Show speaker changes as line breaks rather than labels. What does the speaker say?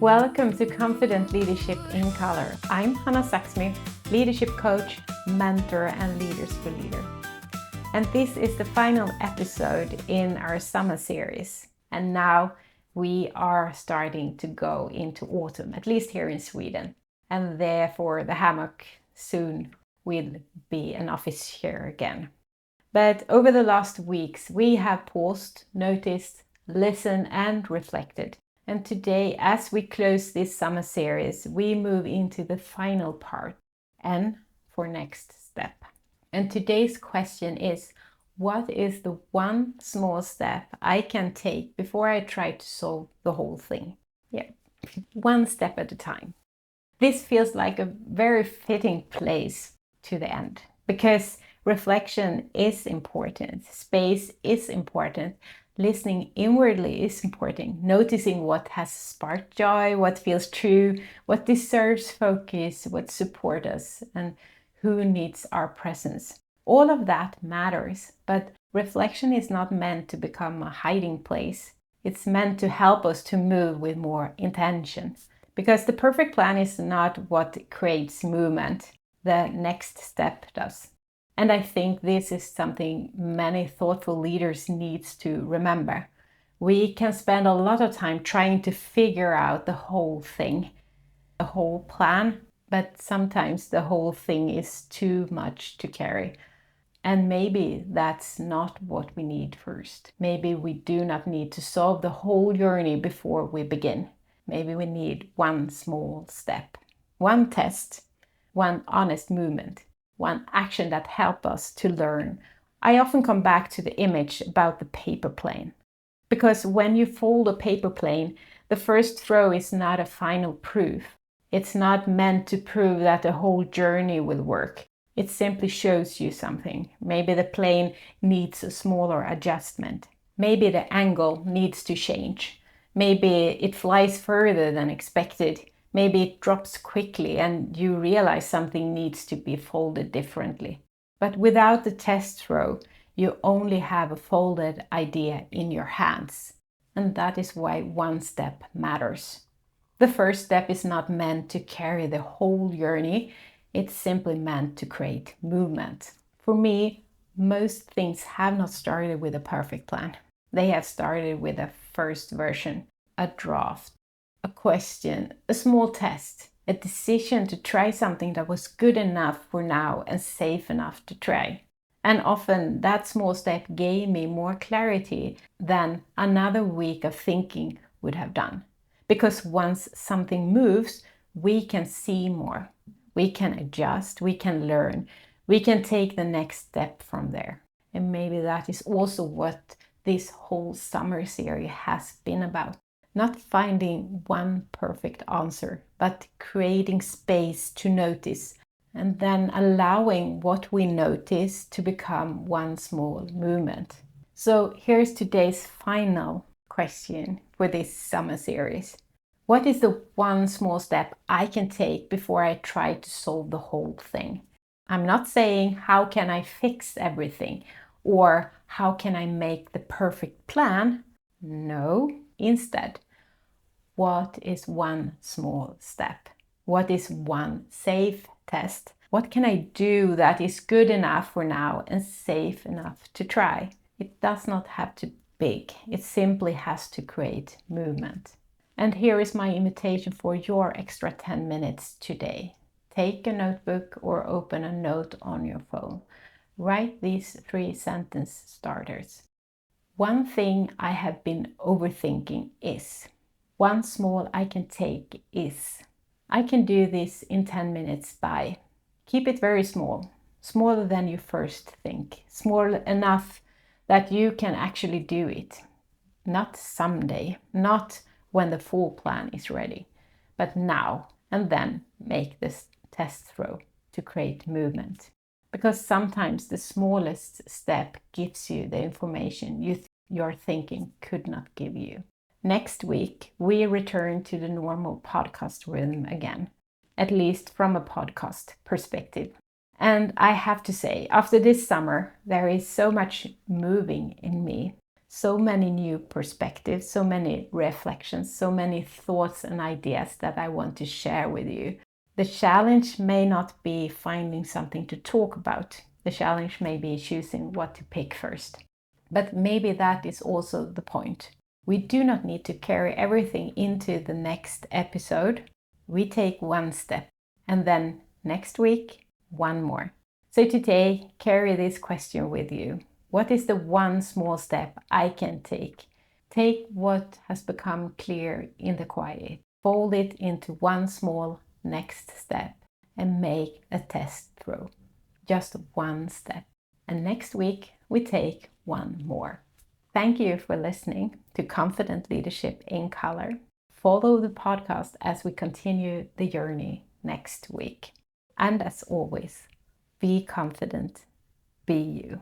Welcome to Confident Leadership in Color. I'm Hanna Zaxmy, leadership coach, mentor, and Leaders for Leader. And this is the final episode in our summer series. And now we are starting to go into autumn, at least here in Sweden. And therefore the hammock soon will be an office chair again. But over the last weeks, we have paused, noticed, listened, and reflected. And today, as we close this summer series, we move into the final part, N for next step. And today's question is, what is the one small step I can take before I try to solve the whole thing? Yeah, one step at a time. This feels like a very fitting place to the end because reflection is important, space is important, listening inwardly is important, noticing what has sparked joy, what feels true, what deserves focus, what supports us, and who needs our presence. All of that matters, but reflection is not meant to become a hiding place. It's meant to help us to move with more intention. Because the perfect plan is not what creates movement. The next step does. And I think this is something many thoughtful leaders need to remember. We can spend a lot of time trying to figure out the whole thing, the whole plan, but sometimes the whole thing is too much to carry. And maybe that's not what we need first. Maybe we do not need to solve the whole journey before we begin. Maybe we need one small step, one test, one honest movement, one action that helps us to learn. I often come back to the image about the paper plane. Because when you fold a paper plane, the first throw is not a final proof. It's not meant to prove that the whole journey will work. It simply shows you something. Maybe the plane needs a smaller adjustment. Maybe the angle needs to change. Maybe it flies further than expected. Maybe it drops quickly and you realize something needs to be folded differently. But without the test throw, you only have a folded idea in your hands. And that is why one step matters. The first step is not meant to carry the whole journey. It's simply meant to create movement. For me, most things have not started with a perfect plan. They have started with a first version, a draft, a question, a small test, a decision to try something that was good enough for now and safe enough to try. And often that small step gave me more clarity than another week of thinking would have done. Because once something moves, we can see more. We can adjust, we can learn, we can take the next step from there. And maybe that is also what this whole summer series has been about. Not finding one perfect answer, but creating space to notice and then allowing what we notice to become one small movement. So here's today's final question for this summer series. What is the one small step I can take before I try to solve the whole thing? I'm not saying how can I fix everything or how can I make the perfect plan? No, instead, what is one small step? What is one safe test? What can I do that is good enough for now and safe enough to try? It does not have to be big. It simply has to create movement. And here is my invitation for your extra 10 minutes today. Take a notebook or open a note on your phone. Write these 3 sentence starters. One thing I have been overthinking is. One small I can take is. I can do this in 10 minutes by. Keep it very small. Smaller than you first think. Small enough that you can actually do it. Not someday. Not when the full plan is ready, but now, and then make this test throw to create movement. Because sometimes the smallest step gives you the information your thinking could not give you. Next week, we return to the normal podcast rhythm again, at least from a podcast perspective. And I have to say, after this summer, there is so much moving in me. so many new perspectives, so many reflections, so many thoughts and ideas that I want to share with you. The challenge may not be finding something to talk about. The challenge may be choosing what to pick first. But maybe that is also the point. We do not need to carry everything into the next episode. We take one step, and then next week, one more. So today, carry this question with you. What is the one small step I can take? Take what has become clear in the quiet, fold it into one small next step, and make a test throw. Just one step. And next week, we take one more. Thank you for listening to Confident Leadership in Color. Follow the podcast as we continue the journey next week. And as always, be confident, be you.